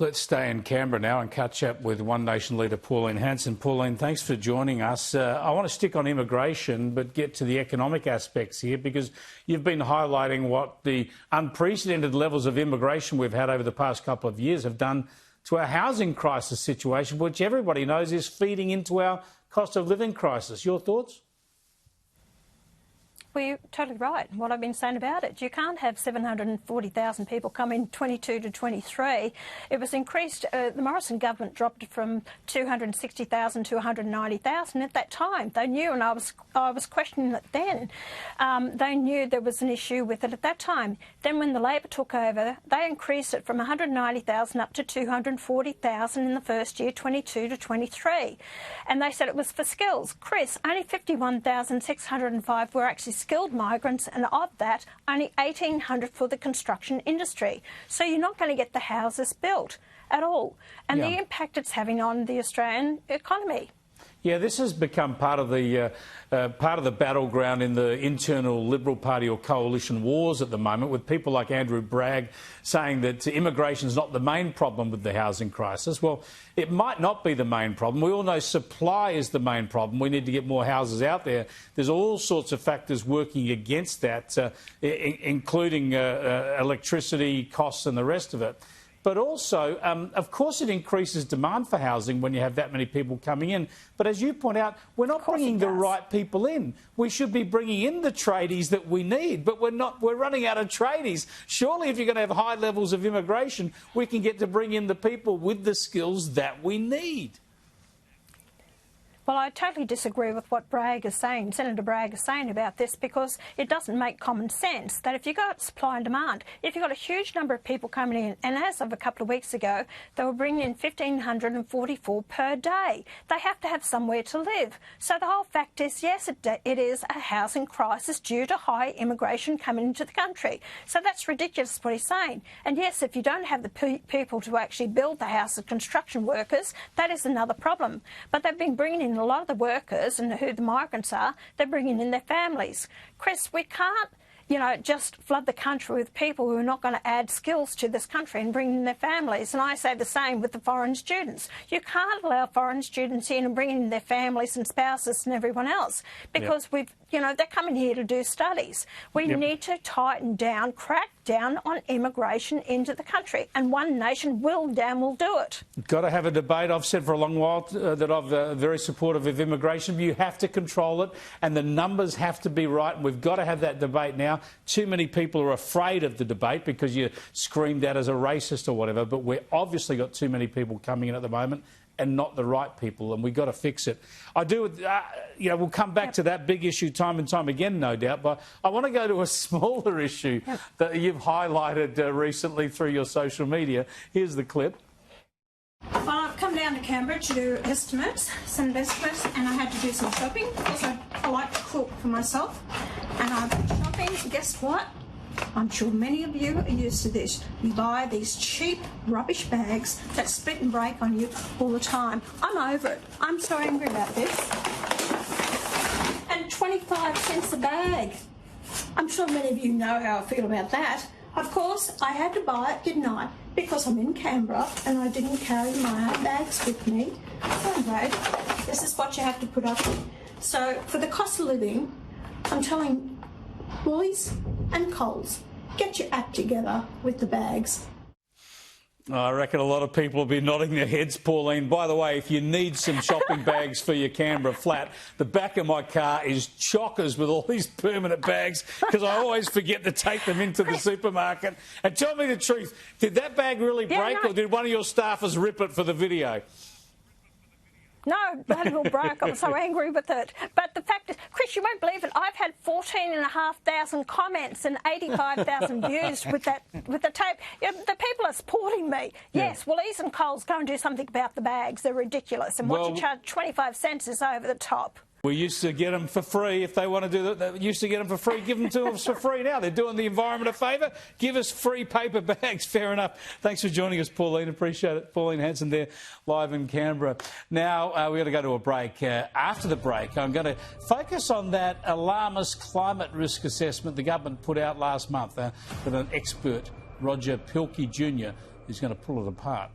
Let's stay in Canberra now and catch up with One Nation leader Pauline Hanson. Pauline, thanks for joining us. I want to stick on immigration but get to the economic aspects here, because you've been highlighting what the unprecedented levels of immigration we've had over the past couple of years have done to our housing crisis situation, which everybody knows is feeding into our cost of living crisis. Your thoughts? Well, you're totally right. What I've been saying about it, you can't have 740,000 people come in 22 to 23. It was increased. The Morrison government dropped it from 260,000 to 190,000 at that time. They knew, and I was questioning it then. They knew there was an issue with it at that time. Then, when the Labor took over, they increased it from 190,000 up to 240,000 in the first year, 22 to 23, and they said it was for skills. Chris, only 51,605 were actually skilled migrants, and of that, only 1,800 for the construction industry. So you're not going to get the houses built at all. And the impact it's having on the Australian economy. Yeah, this has become part of the battleground in the internal Liberal Party or coalition wars at the moment, with people like Andrew Bragg saying that immigration is not the main problem with the housing crisis. Well, it might not be the main problem. We all know supply is the main problem. We need to get more houses out there. There's all sorts of factors working against that, including electricity costs and the rest of it. But also, of course, it increases demand for housing when you have that many people coming in. But as you point out, we're not bringing the right people in. We should be bringing in the tradies that we need, but we're not. We're running out of tradies. Surely, if you're going to have high levels of immigration, we can get to bring in the people with the skills that we need. Well, I totally disagree with what Bragg is saying, Senator Bragg is saying about this, because it doesn't make common sense that if you've got supply and demand, if you've got a huge number of people coming in, and as of a couple of weeks ago, they were bringing in 1,544 per day. They have to have somewhere to live. So the whole fact is, yes, it is a housing crisis due to high immigration coming into the country. So that's ridiculous what he's saying. And yes, if you don't have the people to actually build the houses, construction workers, that is another problem. But they've been bringing in a lot of the workers, and who the migrants are, they're bringing in their families. Chris, we can't, just flood the country with people who are not going to add skills to this country and bring in their families. And I say the same with the foreign students. You can't allow foreign students in and bring in their families and spouses and everyone else, because they're coming here to do studies. We need to tighten down, crack down on immigration into the country, and One Nation will do it. Got to have a debate. I've said for a long while that I'm very supportive of immigration. You have to control it, and the numbers have to be right, and we've got to have that debate now. Too many people are afraid of the debate because you're screamed at as a racist or whatever, but we've obviously got too many people coming in at the moment, and not the right people, and we've got to fix it. I do, we'll come back to that big issue time and time again, no doubt, but I want to go to a smaller issue that you've highlighted recently through your social media. Here's the clip. Well, I've come down to Canberra to do estimates, and I had to do some shopping, because I like to cook for myself, and I'm shopping. Guess what? I'm sure many of you are used to this. You buy these cheap rubbish bags that split and break on you all the time. I'm over it. I'm so angry about this. And 25 cents a bag. I'm sure many of you know how I feel about that. Of course, I had to buy it, didn't I? Because I'm in Canberra and I didn't carry my own bags with me. Anyway, this is what you have to put up with. So, for the cost of living, I'm telling Woolies and Coles, get your act together with the bags. I reckon a lot of people will be nodding their heads, Pauline. By the way, if you need some shopping bags for your Canberra flat, the back of my car is chockers with all these permanent bags, because I always forget to take them into the supermarket. And tell me the truth, did that bag really break, or did one of your staffers rip it for the video? No, that little broke. I'm so angry with it. But the fact is, Chris, you won't believe it. I've had 14,500 comments and 85,000 views with the tape. The people are supporting me. Yes, Woolies and Coles, go and do something about the bags. They're ridiculous. And what you charge 25 cents is over the top. We used to get them for free. If they want to do that, they used to get them for free. Give them to us for free now. They're doing the environment a favour. Give us free paper bags. Fair enough. Thanks for joining us, Pauline. Appreciate it. Pauline Hanson there, live in Canberra. Now, we're going to go to a break. After the break, I'm going to focus on that alarmist climate risk assessment the government put out last month with an expert, Roger Pilkey Jr., who's going to pull it apart.